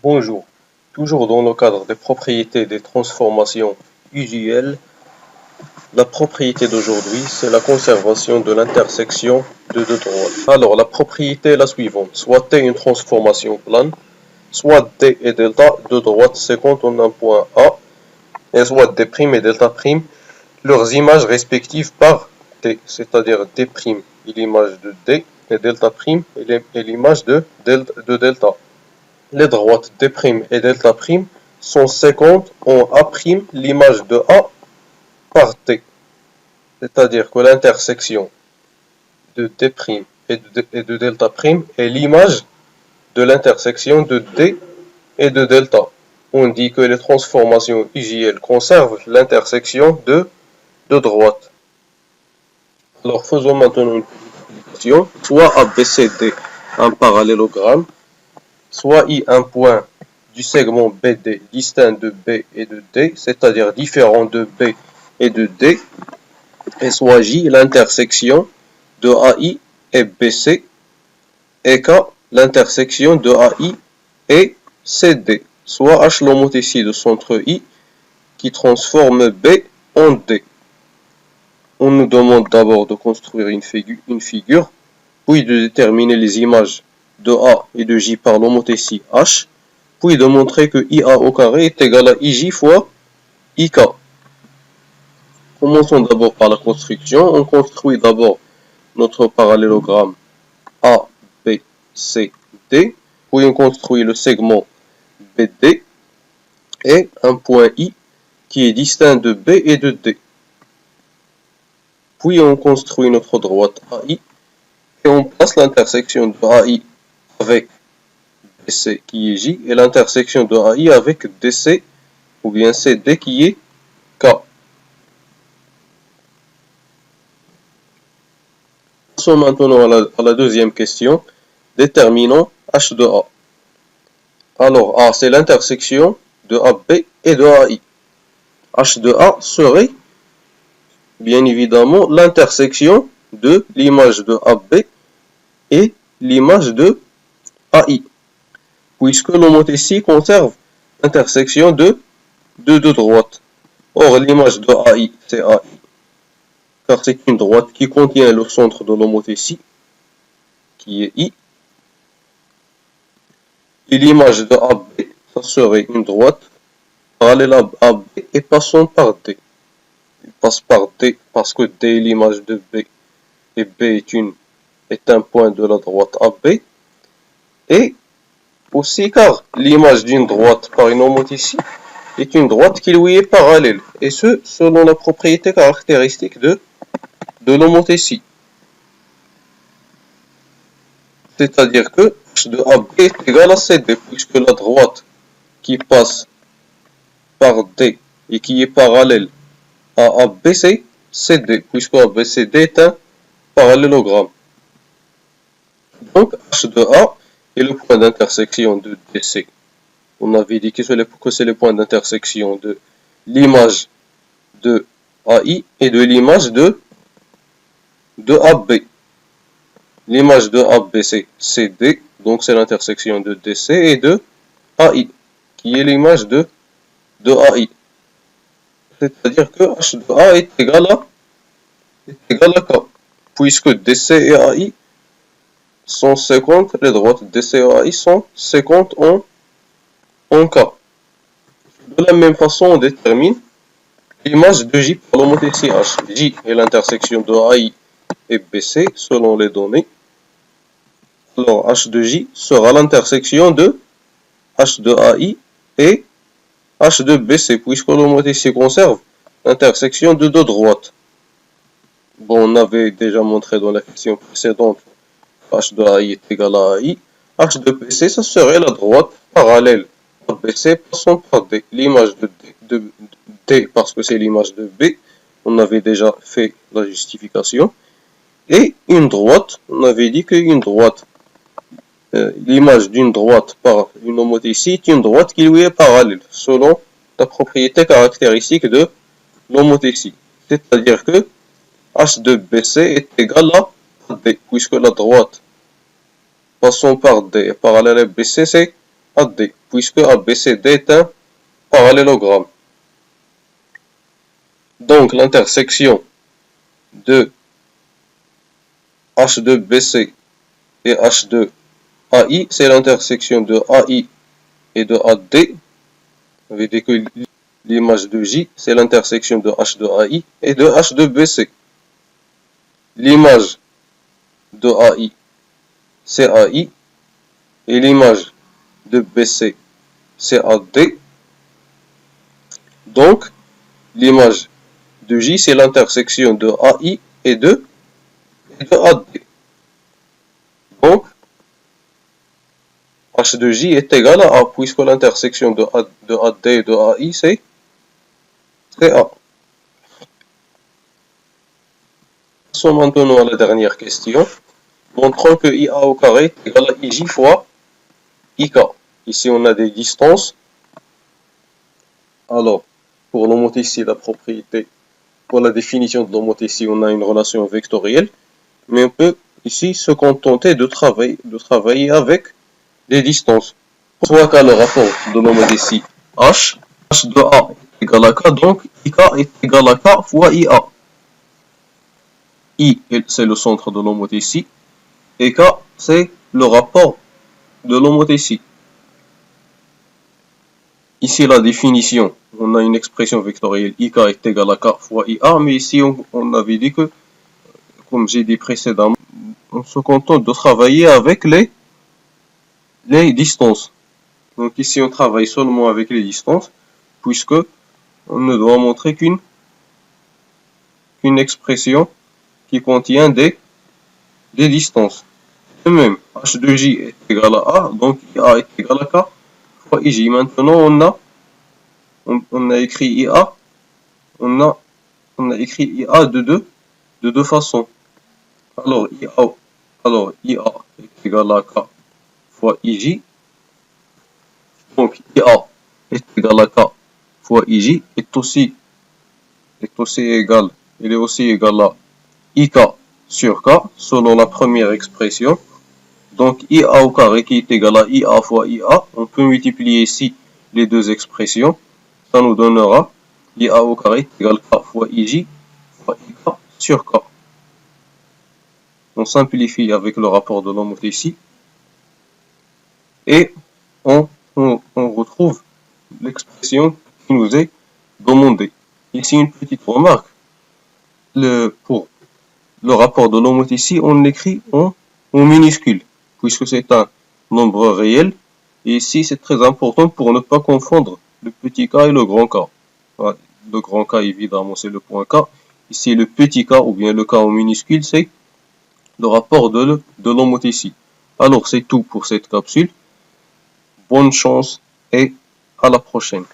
Bonjour, toujours dans le cadre des propriétés des transformations usuelles, la propriété d'aujourd'hui c'est la conservation de l'intersection de deux droites. Alors la propriété est la suivante, soit T est une transformation plane, soit D et delta, deux droites séquentes en un point A, et soit D' et delta', leurs images respectives par T, c'est-à-dire D' est l'image de D, et delta' est l'image de delta. Les droites D' et delta' sont séquentes en A', l'image de A par T. C'est-à-dire que l'intersection de D' et de delta' est l'image de l'intersection de D et de delta. On dit que les transformations usuelles conservent l'intersection de deux droites. Alors faisons maintenant une application. Soit ABCD un parallélogramme, soit I un point du segment BD distinct de B et de D, c'est-à-dire différent de B et de D, et soit J l'intersection de AI et BC, et K l'intersection de AI et CD, soit H l'homothétie de centre I qui transforme B en D. On nous demande d'abord de construire une figure, puis de déterminer les images de A et de J par l'homothétie H, puis de montrer que IA au carré est égal à IJ fois IK. Commençons d'abord par la construction. On construit d'abord notre parallélogramme ABCD, puis on construit le segment BD et un point I qui est distinct de B et de D. Puis on construit notre droite AI et on place l'intersection de AI avec DC qui est J et l'intersection de AI avec DC ou bien CD qui est K. Passons maintenant à la deuxième question. Déterminons H de A. Alors A c'est l'intersection de AB et de AI. H de A serait bien évidemment l'intersection de l'image de AB et l'image de AI, puisque l'homothétie conserve l'intersection de deux droites. Or, l'image de AI, c'est AI, car c'est une droite qui contient le centre de l'homothétie, qui est I. Et l'image de AB, ça serait une droite parallèle à AB et passant par D. Il passe par D parce que D est l'image de B et B est un point de la droite AB. Et aussi car l'image d'une droite par une homothétie est une droite qui lui est parallèle, et ce selon la propriété caractéristique de l'homothétie. C'est-à-dire que H de AB est égal à CD, puisque la droite qui passe par D et qui est parallèle à AB c'est CD, puisque ABCD est un parallélogramme. Donc H de A est le point d'intersection de DC. On avait dit que c'est le point d'intersection de l'image de AI et de l'image de AB. L'image de AB c'est CD, donc c'est l'intersection de DC et de AI, qui est l'image de AI. C'est-à-dire que H de A est égal à K, puisque DC et AI sont séquentes, les droites DC et AI sont séquentes en K. De la même façon, on détermine l'image de J par l'homothétie H. J est l'intersection de AI et BC selon les données. Alors H de J sera l'intersection de H de AI et H de BC, puisque l'homothétie conserve l'intersection de deux droites. Bon, on avait déjà montré dans la question précédente H de AI est égal à AI. H de BC, ça serait la droite parallèle à BC passant par D. L'image de D, parce que c'est l'image de B, on avait déjà fait la justification. Et une droite, on avait dit qu'une droite, l'image d'une droite par une homothétie est une droite qui lui est parallèle, selon la propriété caractéristique de l'homothétie. C'est-à-dire que H de BC est égal à D, puisque la droite passant par D et parallèle à BC, c'est AD, puisque ABCD est un parallélogramme. Donc l'intersection de H2BC et H2AI, c'est l'intersection de AI et de AD. On avait dit que l'image de J, c'est l'intersection de H2AI et de H2BC. L'image de AI, c'est AI, et l'image de BC, c'est AD. Donc, l'image de J, c'est l'intersection de AI et de AD. Donc, H de J est égal à A, puisque l'intersection de AD et de AI, c'est A. Passons maintenant à la dernière question. Montrons que IA au carré est égal à IJ fois IK. Ici, on a des distances. Alors, pour l'homothétie, la propriété, pour la définition de l'homothétie, on a une relation vectorielle. Mais on peut ici se contenter de travailler avec des distances. Soit qu'à le rapport de l'homothétie H de A est égal à K, donc IK est égal à K fois IA. I, c'est le centre de l'homothétie, et K, c'est le rapport de l'homothétie. Ici, la définition, on a une expression vectorielle IK est égal à K fois IA, mais ici, on avait dit que, comme j'ai dit précédemment, on se contente de travailler avec les distances. Donc ici, on travaille seulement avec les distances, puisque on ne doit montrer qu'une expression qui contient des distances. De même, H de J est égal à A, donc IA est égal à K fois IJ. Maintenant, on a écrit IA, on a écrit IA de deux façons. Alors, IA est égal à K fois IJ. Donc, IA est égal à K fois IJ est aussi égal, il est aussi égal à IK sur K, selon la première expression. Donc, IA au carré qui est égal à IA fois IA, on peut multiplier ici les deux expressions. Ça nous donnera IA au carré est égal à K fois IJ fois IK sur K. On simplifie avec le rapport de l'homothétie. Et on retrouve l'expression qui nous est demandée. Ici, une petite remarque. Pour le rapport de l'homothétie, on l'écrit en minuscule, puisque c'est un nombre réel. Et ici, c'est très important pour ne pas confondre le petit k et le grand k. Le grand k, évidemment, c'est le point k. Ici, le petit k, ou bien le k en minuscule, c'est le rapport de l'homothétie. Alors, c'est tout pour cette capsule. Bonne chance et à la prochaine.